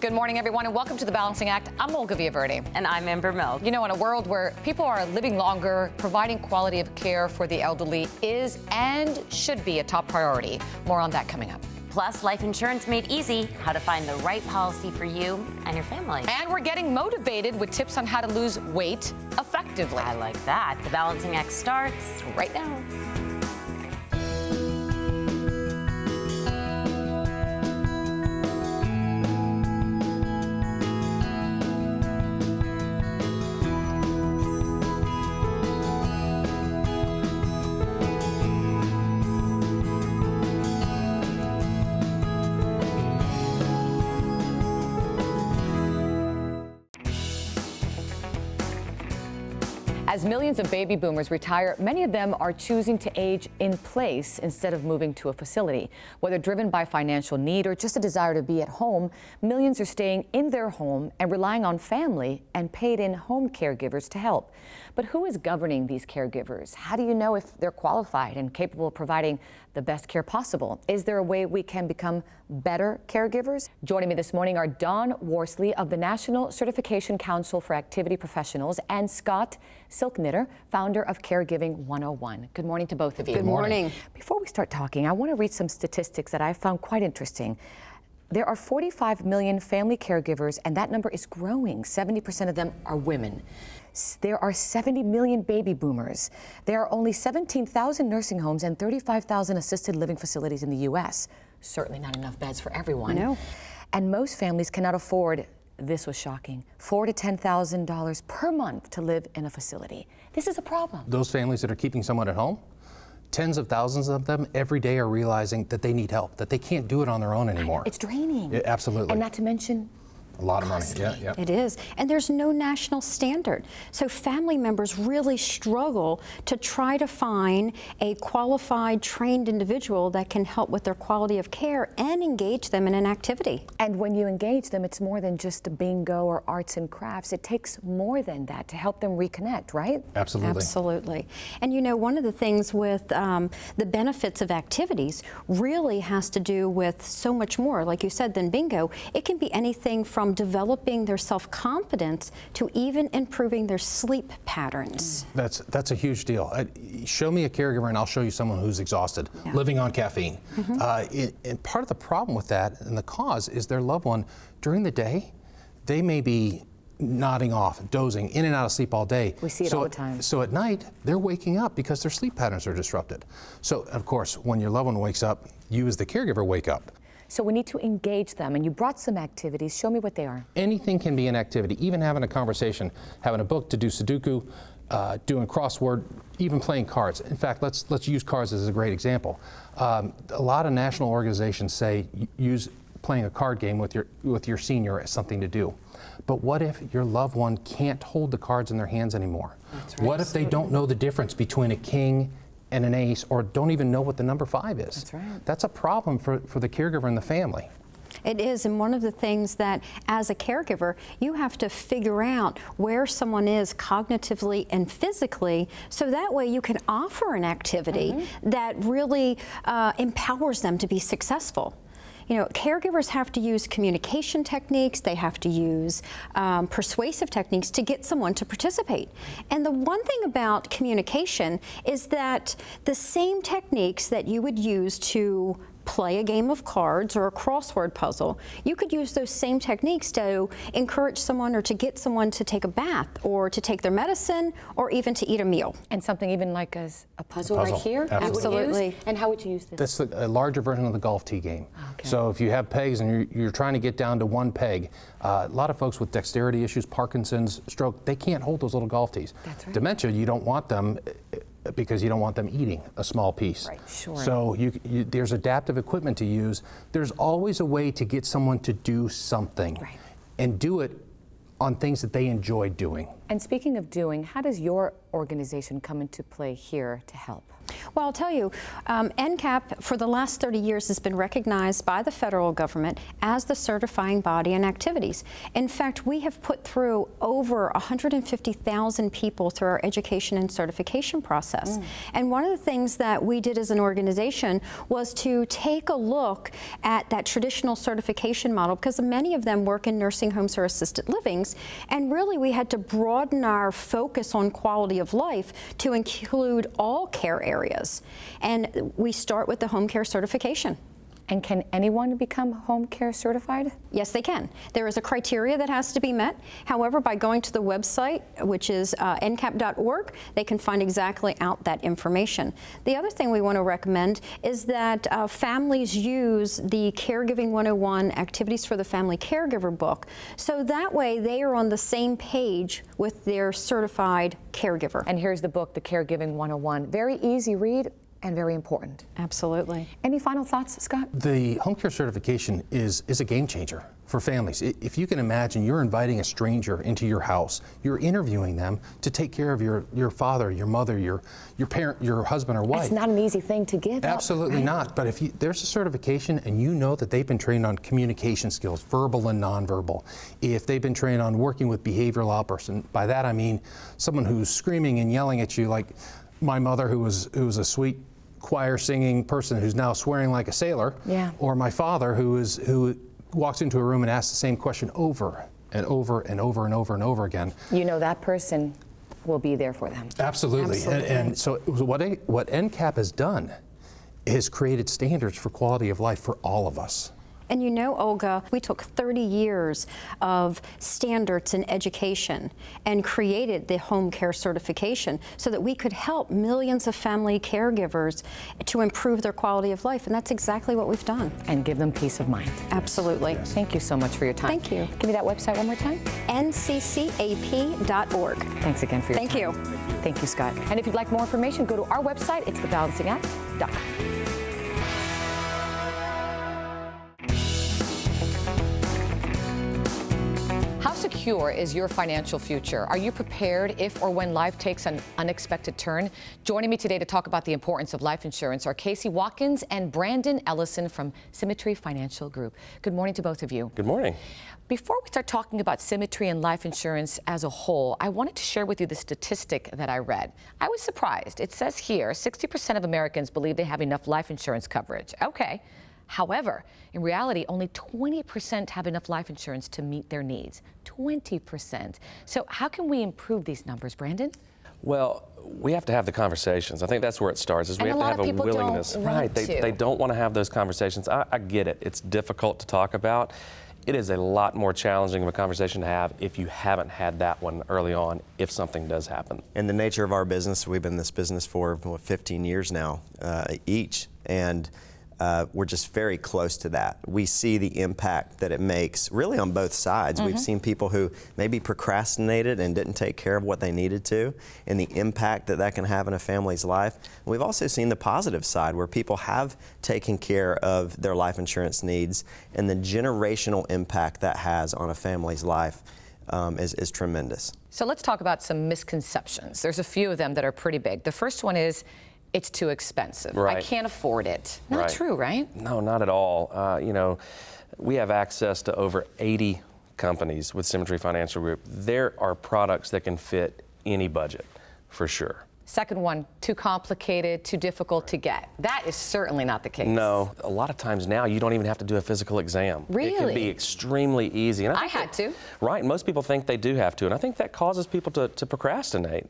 Good morning, everyone, and welcome to The Balancing Act. I'm Olga Villaverdi. And I'm Amber Milk. You know, in a world where people are living longer, providing quality of care for the elderly is and should be a top priority. More on that coming up. Plus, life insurance made easy, how to find the right policy for you and your family. And we're getting motivated with tips on how to lose weight effectively. I like that. The Balancing Act starts right now. As millions of baby boomers retire, many of them are choosing to age in place instead of moving to a facility. Whether driven by financial need or just a desire to be at home, millions are staying in their home and relying on family and paid-in home caregivers to help. But who is governing these caregivers? How do you know if they're qualified and capable of providing the best care possible? Is there a way we can become better caregivers? Joining me this morning are Dawn Worsley of the National Certification Council for Activity Professionals and Scott Silknitter, founder of Caregiving 101. Good morning to both of you. Good morning. Before we start talking, I want to read some statistics that I found quite interesting. There are 45 million family caregivers, and that number is growing. 70% of them are women. There are 70 million baby boomers. There are only 17,000 nursing homes and 35,000 assisted living facilities in the U.S. Certainly not enough beds for everyone. No. And most families cannot afford, this was shocking, $4,000 to $10,000 per month to live in a facility. This is a problem. Those families that are keeping someone at home, tens of thousands of them every day are realizing that they need help, that they can't do it on their own anymore. It's draining. Yeah, absolutely. And not to mention, a lot of money. Yeah. It is. And there's no national standard. So family members really struggle to try to find a qualified, trained individual that can help with their quality of care and engage them in an activity. And when you engage them, it's more than just a bingo or arts and crafts. It takes more than that to help them reconnect, right? Absolutely. Absolutely. And you know, one of the things with the benefits of activities really has to do with so much more, like you said, than bingo. It can be anything from developing their self-confidence to even improving their sleep patterns. That's a huge deal. Show me a caregiver and I'll show you someone who's exhausted, living on caffeine. And part of the problem with that and the cause is their loved one during the day, they may be nodding off, dozing, in and out of sleep all day. We see it all the time. So at night, they're waking up because their sleep patterns are disrupted. So of course, when your loved one wakes up, you as the caregiver wake up. So we need to engage them, and you brought some activities. Show me what they are. Anything can be an activity, even having a conversation, having a book to do Sudoku, doing crossword, even playing cards. In fact, let's use cards as a great example. A lot of national organizations say use playing a card game with your senior as something to do. But what if your loved one can't hold the cards in their hands anymore? That's right. What if they don't know the difference between a king and an ace, or don't even know what the number 5 is? That's right. That's a problem for the caregiver and the family. It is, and one of the things that as a caregiver, you have to figure out where someone is cognitively and physically, so that way you can offer an activity that really empowers them to be successful. You know, caregivers have to use communication techniques, they have to use persuasive techniques to get someone to participate. And the one thing about communication is that the same techniques that you would use to play a game of cards or a crossword puzzle, you could use those same techniques to encourage someone or to get someone to take a bath or to take their medicine or even to eat a meal. And something even like a puzzle right here? Absolutely. And how would you use this? That's a larger version of the golf tee game. Okay. So if you have pegs and you're trying to get down to one peg, a lot of folks with dexterity issues, Parkinson's, stroke, they can't hold those little golf tees. That's right. Dementia, you don't want them because you don't want them eating a small piece. Right, sure. So there's adaptive equipment to use. There's always a way to get someone to do something and do it on things that they enjoy doing. And speaking of doing, how does your organization come into play here to help? Well, I'll tell you, NCAP for the last 30 years has been recognized by the federal government as the certifying body in activities. In fact, we have put through over 150,000 people through our education and certification process. And one of the things that we did as an organization was to take a look at that traditional certification model, because many of them work in nursing homes or assisted livings, and really we had to broaden our focus on quality of life to include all care areas. And we start with the home care certification. And can anyone become home care certified? Yes, they can. There is a criteria that has to be met. However, by going to the website, which is ncap.org, they can find exactly out that information. The other thing we want to recommend is that families use the Caregiving 101 Activities for the Family Caregiver book, so that way they are on the same page with their certified caregiver. And here's the book, The Caregiving 101. Very easy read and very important. Absolutely. Any final thoughts, Scott? The home care certification is a game changer for families. If you can imagine, you're inviting a stranger into your house, you're interviewing them to take care of your father, your mother, your parent, your husband or wife. It's not an easy thing to give Absolutely up, right? not. But if there's a certification and you know that they've been trained on communication skills, verbal and nonverbal, if they've been trained on working with behavioral outbursts, and by that I mean someone who's screaming and yelling at you, like my mother, who was a sweet choir singing person who's now swearing like a sailor, or my father who walks into a room and asks the same question over and over and over and over and over again. You know that person will be there for them. Absolutely. And so what NCAP has done is created standards for quality of life for all of us. And you know, Olga, we took 30 years of standards in education and created the home care certification so that we could help millions of family caregivers to improve their quality of life. And that's exactly what we've done. And give them peace of mind. Absolutely. Thank you so much for your time. Thank you. Give me that website one more time. nccap.org. Thanks again for your time. Thank you. Thank you, Scott. And if you'd like more information, go to our website. It's thebalancingact.com. How secure is your financial future? Are you prepared if or when life takes an unexpected turn? Joining me today to talk about the importance of life insurance are Casey Watkins and Brandon Ellison from Symmetry Financial Group. Good morning to both of you. Good morning. Before we start talking about Symmetry and life insurance as a whole, I wanted to share with you the statistic that I read. I was surprised. It says here 60% of Americans believe they have enough life insurance coverage. Okay. However, in reality, only 20% have enough life insurance to meet their needs. 20%. So how can we improve these numbers, Brandon? Well, we have to have the conversations. I think that's where it starts, is we have to have a willingness. Right, they don't want to have those conversations. I get it. It's difficult to talk about. It is a lot more challenging of a conversation to have if you haven't had that one early on, if something does happen. In the nature of our business, we've been in this business for 15 years now each, and we're just very close to that. We see the impact that it makes really on both sides. We've seen people who maybe procrastinated and didn't take care of what they needed to, and the impact that that can have in a family's life. We've also seen the positive side where people have taken care of their life insurance needs, and the generational impact that has on a family's life is tremendous. So let's talk about some misconceptions. There's a few of them that are pretty big. The first one is, it's too expensive. Right. I can't afford it. Not true, right? No, not at all. You know, we have access to over 80 companies with Symmetry Financial Group. There are products that can fit any budget, for sure. Second one, too complicated, too difficult to get. That is certainly not the case. No, a lot of times now you don't even have to do a physical exam. Really? It can be extremely easy. And I had to. Right, most people think they do have to, and I think that causes people to procrastinate.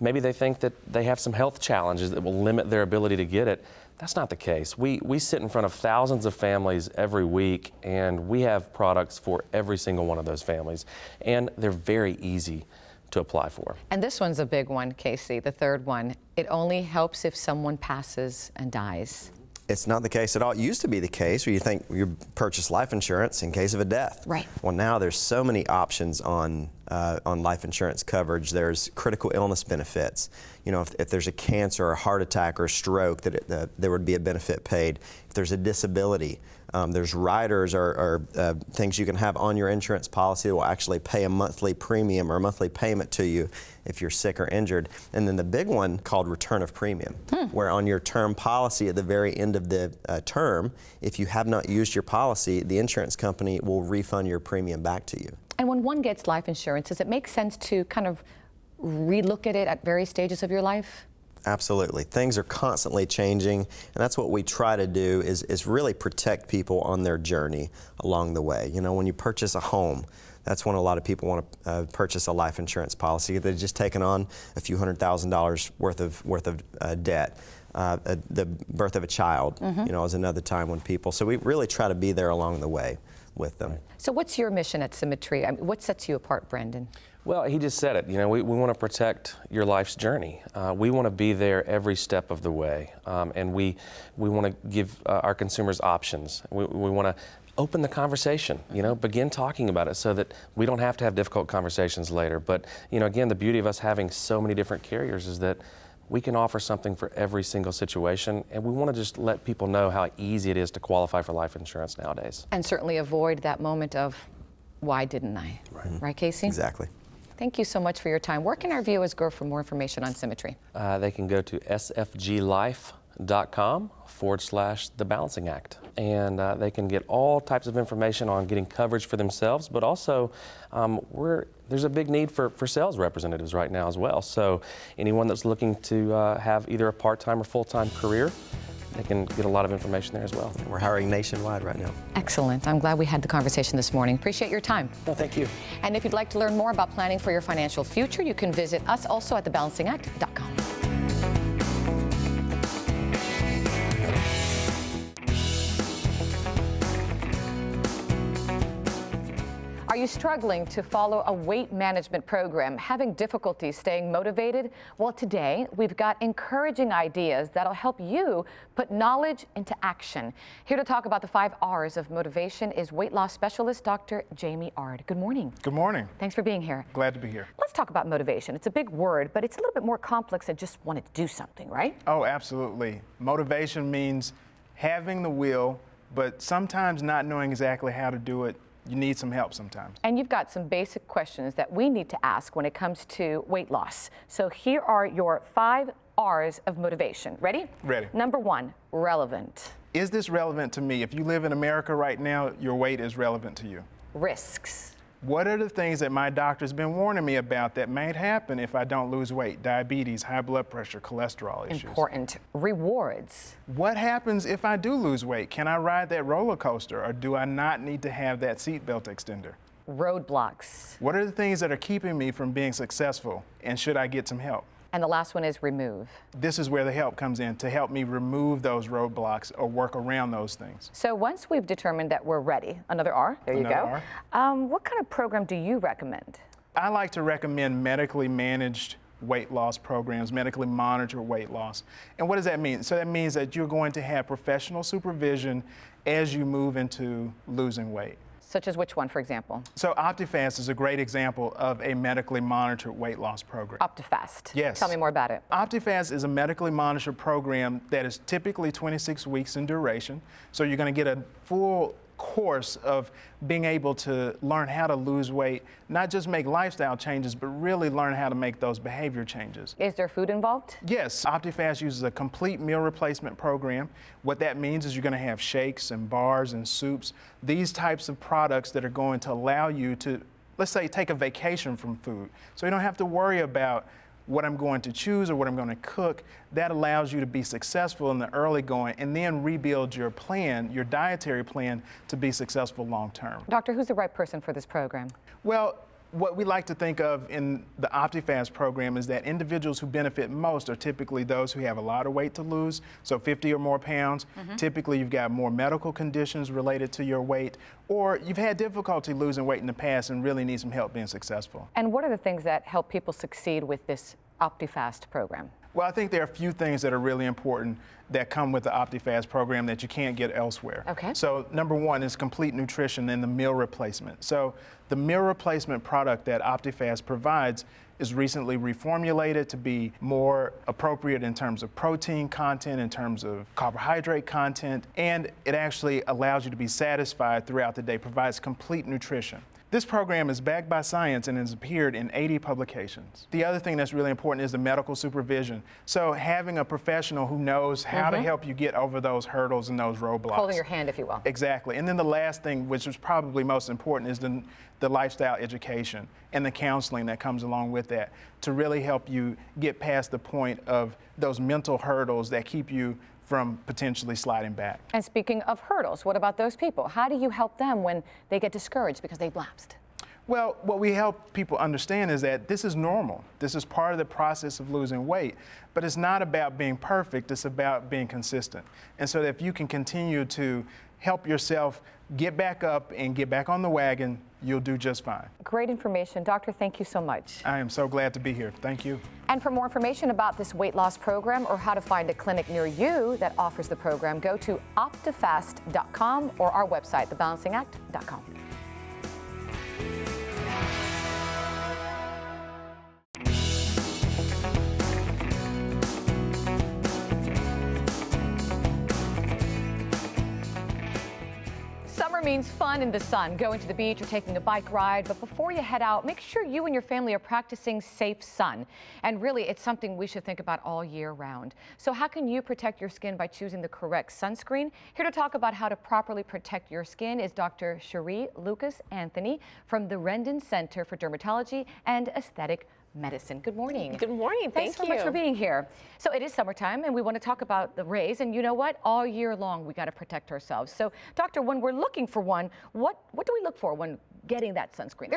Maybe they think that they have some health challenges that will limit their ability to get it. That's not the case. We sit in front of thousands of families every week, and we have products for every single one of those families, and they're very easy to apply for. And this one's a big one, Casey, the third one. It only helps if someone passes and dies. It's not the case at all. It used to be the case where you think you purchase life insurance in case of a death. Right. Well, now there's so many options on on life insurance coverage. There's critical illness benefits. You know, if there's a cancer or a heart attack or a stroke, there would be a benefit paid. If there's a disability, there's riders or things you can have on your insurance policy that will actually pay a monthly premium or a monthly payment to you if you're sick or injured. And then the big one called return of premium, where on your term policy at the very end of the term, if you have not used your policy, the insurance company will refund your premium back to you. And when one gets life insurance, does it make sense to kind of relook at it at various stages of your life? Absolutely. Things are constantly changing, and that's what we try to do is really protect people on their journey along the way. You know, when you purchase a home, that's when a lot of people want to purchase a life insurance policy. They've just taken on a few $100,000 worth of debt. The birth of a child, you know, is another time when people. So we really try to be there along the way with them. So what's your mission at Symmetry? I mean, what sets you apart, Brandon? Well, he just said it. You know, we want to protect your life's journey. We want to be there every step of the way, and we want to give our consumers options. We want to open the conversation, you know, begin talking about it so that we don't have to have difficult conversations later. But, you know, again, the beauty of us having so many different carriers is that we can offer something for every single situation, and we want to just let people know how easy it is to qualify for life insurance nowadays. And certainly avoid that moment of, why didn't I? Right, Casey? Exactly. Thank you so much for your time. Where can our viewers go for more information on Symmetry? They can go to sfglife.com/The Balancing Act. And they can get all types of information on getting coverage for themselves, but also there's a big need for sales representatives right now as well. So anyone that's looking to have either a part-time or full-time career, they can get a lot of information there as well. We're hiring nationwide right now. Excellent. I'm glad we had the conversation this morning. Appreciate your time. No, thank you. And if you'd like to learn more about planning for your financial future, you can visit us also at thebalancingact.com. Are you struggling to follow a weight management program, having difficulty staying motivated? Well, today we've got encouraging ideas that'll help you put knowledge into action. Here to talk about the 5 R's of motivation is weight loss specialist Dr. Jamie Ard. Good morning. Good morning. Thanks for being here. Glad to be here. Let's talk about motivation. It's a big word, but it's a little bit more complex than just wanting to do something, right? Oh, absolutely. Motivation means having the will, but sometimes not knowing exactly how to do it. You need some help sometimes. And you've got some basic questions that we need to ask when it comes to weight loss. So here are your 5 R's of motivation. Ready? Ready. Number 1, relevant. Is this relevant to me? If you live in America right now, your weight is relevant to you. Risks. What are the things that my doctor's been warning me about that might happen if I don't lose weight? Diabetes, high blood pressure, cholesterol issues. Important. Rewards. What happens if I do lose weight? Can I ride that roller coaster, or do I not need to have that seatbelt extender? Roadblocks. What are the things that are keeping me from being successful, and should I get some help? And the last one is remove. This is where the help comes in, to help me remove those roadblocks or work around those things. So once we've determined that we're ready, another R, there you go. What kind of program do you recommend? I like to recommend medically managed weight loss programs, medically monitored weight loss. And what does that mean? So that means that you're going to have professional supervision as you move into losing weight. Such as which one, for example? So OptiFast is a great example of a medically monitored weight loss program. OptiFast. Yes. Tell me more about it. OptiFast is a medically monitored program that is typically 26 weeks in duration. So you're going to get a full course of being able to learn how to lose weight, not just make lifestyle changes, but really learn how to make those behavior changes. Is there food involved? Yes, OptiFast uses a complete meal replacement program. What that means is you're going to have shakes and bars and soups, these types of products that are going to allow you to, let's say, take a vacation from food. So you don't have to worry about what I'm going to choose or what I'm going to cook. That allows you to be successful in the early going and then rebuild your plan, your dietary plan, to be successful long term. Doctor, who's the right person for this program? Well, what we like to think of in the OptiFast program is that individuals who benefit most are typically those who have a lot of weight to lose, so 50 or more pounds. Typically, you've got more medical conditions related to your weight, or you've had difficulty losing weight in the past and really need some help being successful. And what are the things that help people succeed with this OptiFast program? Well, I think there are a few things that are really important that come with the OptiFast program that you can't get elsewhere. Okay. So number one is complete nutrition and the meal replacement. So the meal replacement product that OptiFast provides is recently reformulated to be more appropriate in terms of protein content, in terms of carbohydrate content, and it actually allows you to be satisfied throughout the day, provides complete nutrition. This program is backed by science and has appeared in 80 publications. The other thing that's really important is the medical supervision. So having a professional who knows how to help you get over those hurdles and those roadblocks. Holding your hand, if you will. Exactly. And then the last thing, which is probably most important, is the lifestyle education and the counseling that comes along with that to really help you get past the point of those mental hurdles that keep you from potentially sliding back. And speaking of hurdles, what about those people? How do you help them when they get discouraged because they've lapsed? Well, what we help people understand is that this is normal. This is part of the process of losing weight. But it's not about being perfect, it's about being consistent. And so if you can continue to help yourself get back up and get back on the wagon, you'll do just fine. Great information. Doctor, thank you so much. I am so glad to be here. Thank you. And for more information about this weight loss program or how to find a clinic near you that offers the program, go to optifast.com or our website, thebalancingact.com. Summer means fun in the sun, going to the beach or taking a bike ride. But before you head out, make sure you and your family are practicing safe sun. And really, it's something we should think about all year round. So how can you protect your skin by choosing the correct sunscreen? Here to talk about how to properly protect your skin is Dr. Cherie Lucas-Anthony from the Rendon Center for Dermatology and Aesthetic Medicine. Good morning. Good morning. Thanks so much for being here. So it is summertime and we want to talk about the rays, and you know what? All year long we got to protect ourselves. So doctor, when we're looking for one, what do we look for when getting that sunscreen?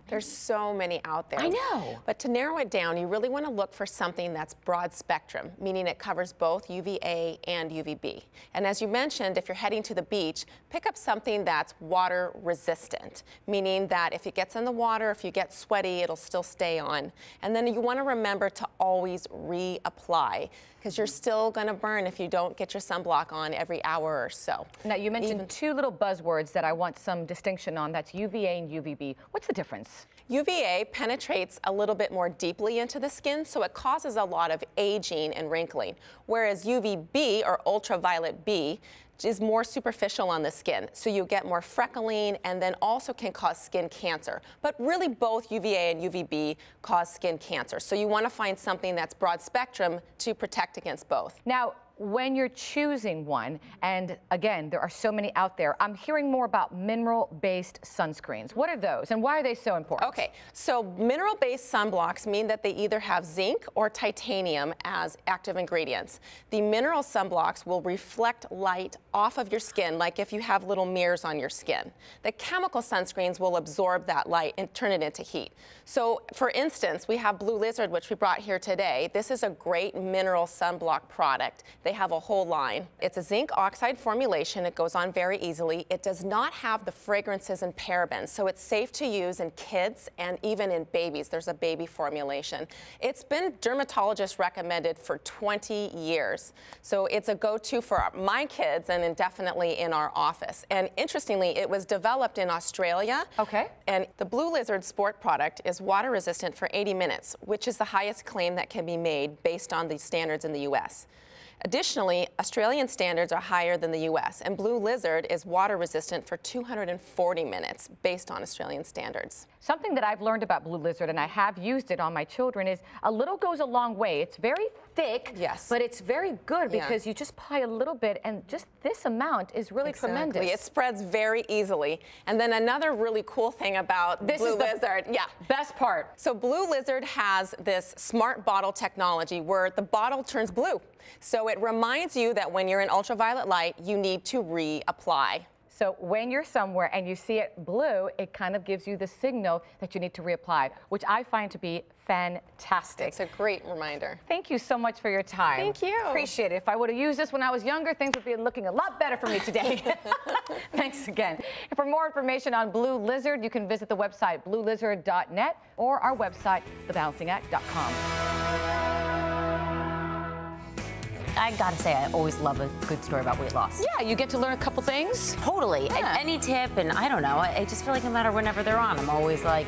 There's so many out there. I know. But to narrow it down, you really want to look for something that's broad spectrum, meaning it covers both UVA and UVB. And as you mentioned, if you're heading to the beach, pick up something that's water resistant, meaning that if it gets in the water, if you get sweaty, it'll still stay on. And then you want to remember to always reapply, because you're still going to burn if you don't get your sunblock on every hour or so. Now, you mentioned two little buzzwords that I want some distinction on. That's UVA and UVB. What's the difference? UVA penetrates a little bit more deeply into the skin, so it causes a lot of aging and wrinkling, whereas UVB, or ultraviolet B, is more superficial on the skin, so you get more freckling and then also can cause skin cancer. But really both UVA and UVB cause skin cancer, so you want to find something that's broad spectrum to protect against both. Now, when you're choosing one, and again, there are so many out there, I'm hearing more about mineral-based sunscreens. What are those, and why are they so important? Okay, so mineral-based sunblocks mean that they either have zinc or titanium as active ingredients. The mineral sunblocks will reflect light off of your skin, like if you have little mirrors on your skin. The chemical sunscreens will absorb that light and turn it into heat. So, for instance, we have Blue Lizard, which we brought here today. This is a great mineral sunblock product. They have a whole line. It's a zinc oxide formulation. It goes on very easily. It does not have the fragrances and parabens, so it's safe to use in kids and even in babies. There's a baby formulation. It's been dermatologist recommended for 20 years. So it's a go-to for my kids and definitely in our office. And interestingly, it was developed in Australia. Okay. And the Blue Lizard Sport product is water resistant for 80 minutes, which is the highest claim that can be made based on the standards in the US. Additionally, Australian standards are higher than the US, and Blue Lizard is water resistant for 240 minutes based on Australian standards. Something that I've learned about Blue Lizard, and I have used it on my children, is a little goes a long way. It's very thick, yes, but it's very good because you just apply a little bit, and just this amount is really tremendous. It spreads very easily. And then another really cool thing about Blue Lizard, best part. So Blue Lizard has this smart bottle technology where the bottle turns blue. So it reminds you that when you're in ultraviolet light, you need to reapply. So when you're somewhere and you see it blue, it kind of gives you the signal that you need to reapply, which I find to be fantastic. It's a great reminder. Thank you so much for your time. Thank you. Appreciate it. If I would have used this when I was younger, things would be looking a lot better for me today. Thanks again. And for more information on Blue Lizard, you can visit the website bluelizard.net or our website, thebalancingact.com. I gotta say, I always love a good story about weight loss. Yeah, you get to learn a couple things. Totally. Yeah. Any tip, and I don't know, I just feel like no matter whenever they're on, I'm always like,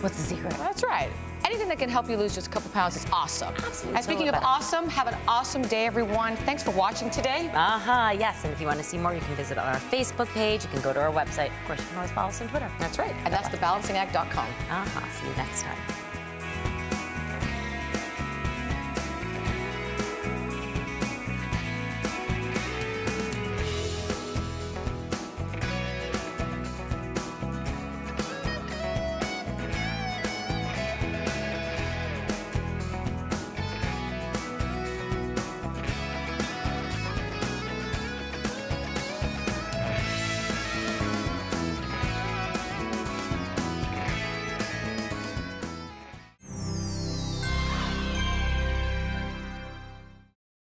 what's the secret? That's right. Anything that can help you lose just a couple pounds is awesome. Absolutely. And speaking of awesome, have an awesome day, everyone. Thanks for watching today. Yes, and if you want to see more, you can visit our Facebook page. You can go to our website. Of course, you can always follow us on Twitter. That's right. And that's thebalancingAct.com. See you next time.